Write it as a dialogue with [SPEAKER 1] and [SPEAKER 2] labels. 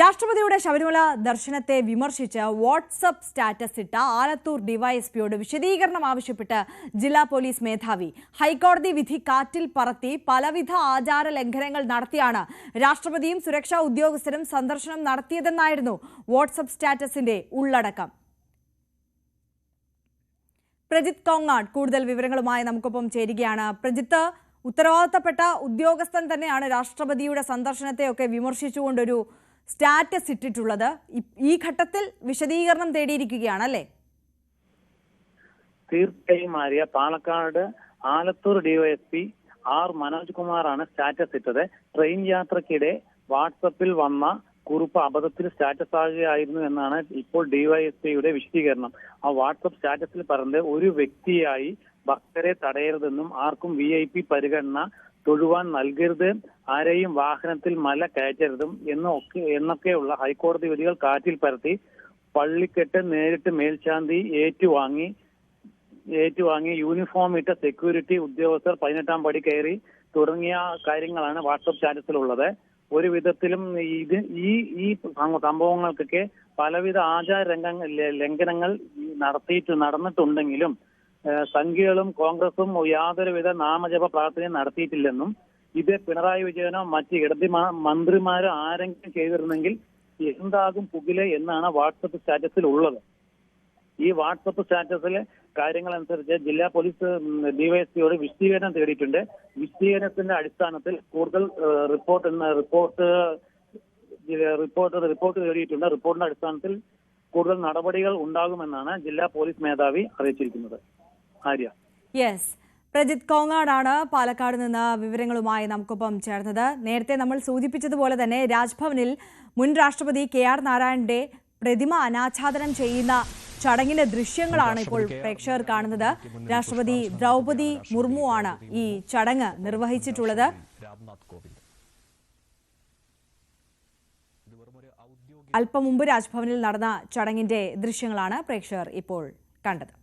[SPEAKER 1] രാഷ്ട്രപതിയുടെ ശബരിമല ദർശനത്തെ വിമർശിച്ച് വാട്സ്ആപ്പ് സ്റ്റാറ്റസ് ഇട്ട ആലത്തൂർ ഡിവൈഎസ്പിയോട് വിശദീകരണം ആവശ്യപ്പെട്ട് ജില്ലാ പോലീസ് മേധാവി. ഹൈക്കോടതി വിധി കാറ്റിൽ പറത്തി പലവിധ ആചാര ലംഘനങ്ങൾ നടത്തിയാണ് രാഷ്ട്രപതിയും സുരക്ഷാ ഉദ്യോഗസ്ഥരും സന്ദർശനം നടത്തിയതെന്നായിരുന്നു വാട്സ്ആപ്പ് സ്റ്റാറ്റസിന്റെ ഉള്ളടക്കം. പ്രജിത്ത് കോങ്ങാട് കൂടുതൽ വിവരങ്ങളുമായി നമുക്കൊപ്പം ചേരുകയാണ്. പ്രജിത്ത്, ഉത്തരവാദിത്തപ്പെട്ട ഉദ്യോഗസ്ഥൻ തന്നെയാണ് രാഷ്ട്രപതിയുടെ സന്ദർശനത്തെയൊക്കെ വിമർശിച്ചുകൊണ്ടൊരു സ്റ്റാറ്റസ് ഇട്ടിട്ടുള്ളത്. ഈ ഘട്ടത്തിൽ വിശദീകരണം തേടിയിരിക്കുകയാണല്ലേ?
[SPEAKER 2] തീർച്ചയായും ആര്യ, പാലക്കാട് ആലത്തൂർ ഡിവൈഎസ്പി ആർ മനോജ് കുമാറാണ് സ്റ്റാറ്റസ് ഇട്ടത്. ട്രെയിൻ യാത്രക്കിടെ വാട്സപ്പിൽ വന്ന കുറിപ്പ് അബദ്ധത്തിൽ സ്റ്റാറ്റസ് ആകുകയായിരുന്നു എന്നാണ് ഇപ്പോൾ ഡിവൈഎസ്പിയുടെ വിശദീകരണം. ആ വാട്സപ്പ് സ്റ്റാറ്റസിൽ പറഞ്ഞത് ഒരു വ്യക്തിയായി ഭക്തരെ തടയരുതെന്നും ആർക്കും VIP പരിഗണന തൊഴുവാൻ നൽകരുത്, ആരെയും വാഹനത്തിൽ മല കയറ്റരുതും എന്നൊക്കെയുള്ള ഹൈക്കോടതി വിധികൾ കാറ്റിൽ പരത്തി പള്ളിക്കെട്ട് നേരിട്ട് മേൽശാന്തി ഏറ്റുവാങ്ങി യൂണിഫോം ഇട്ട സെക്യൂരിറ്റി ഉദ്യോഗസ്ഥർ 18ാം പടി കയറി തുടങ്ങിയ കാര്യങ്ങളാണ് വാട്സപ്പ് സ്റ്റാറ്റസിലുള്ളത്. ഒരു വിധത്തിലും ഈ സംഭവങ്ങൾക്കൊക്കെ പലവിധ ആചാര ലംഘനങ്ങൾ നടന്നിട്ടുണ്ടെങ്കിലും സംഘികളും കോൺഗ്രസും യാതൊരുവിധ നാമജപ പ്രാർത്ഥനയും നടത്തിയിട്ടില്ലെന്നും ഇത് പിണറായി വിജയനോ മറ്റ് ഇടത് മന്ത്രിമാരോ ആരെങ്കിലും ചെയ്തിരുന്നെങ്കിൽ എന്താകും പുകില് എന്നാണ് വാട്സപ്പ് സ്റ്റാറ്റസിൽ ഉള്ളത്. ഈ വാട്സപ്പ് സ്റ്റാറ്റസിലെ കാര്യങ്ങളനുസരിച്ച് ജില്ലാ പോലീസ് ഡിവൈഎസ്പിയോട് വിശദീകരണം തേടിയിട്ടുണ്ട്. വിശദീകരണത്തിന്റെ അടിസ്ഥാനത്തിൽ കൂടുതൽ റിപ്പോർട്ട് തേടിയിട്ടുണ്ട്. റിപ്പോർട്ടിന്റെ അടിസ്ഥാനത്തിൽ കൂടുതൽ നടപടികൾ ഉണ്ടാകുമെന്നാണ് ജില്ലാ പോലീസ് മേധാവി അറിയിച്ചിരിക്കുന്നത്. ആര്യ.
[SPEAKER 1] യെസ്, പ്രജിത്ത് കോങ്ങാടാണ് പാലക്കാട് നിന്ന് വിവരങ്ങളുമായി നമുക്കൊപ്പം ചേർന്നത്. നേരത്തെ നമ്മൾ സൂചിപ്പിച്ചതുപോലെ തന്നെ രാജ്ഭവനിൽ മുൻ രാഷ്ട്രപതി KR നാരായണന്റെ പ്രതിമ അനാച്ഛാദനം ചെയ്യുന്ന ചടങ്ങിന്റെ ദൃശ്യങ്ങളാണ് ഇപ്പോൾ പ്രേക്ഷകർ കാണുന്നത്. രാഷ്ട്രപതി ദ്രൗപദി മുർമു ആണ് ഈ ചടങ്ങ് നിർവഹിച്ചിട്ടുള്ളത്. അല്പം മുമ്പ് രാജ്ഭവനിൽ നടന്ന ചടങ്ങിന്റെ ദൃശ്യങ്ങളാണ് പ്രേക്ഷകർ ഇപ്പോൾ കണ്ടത്.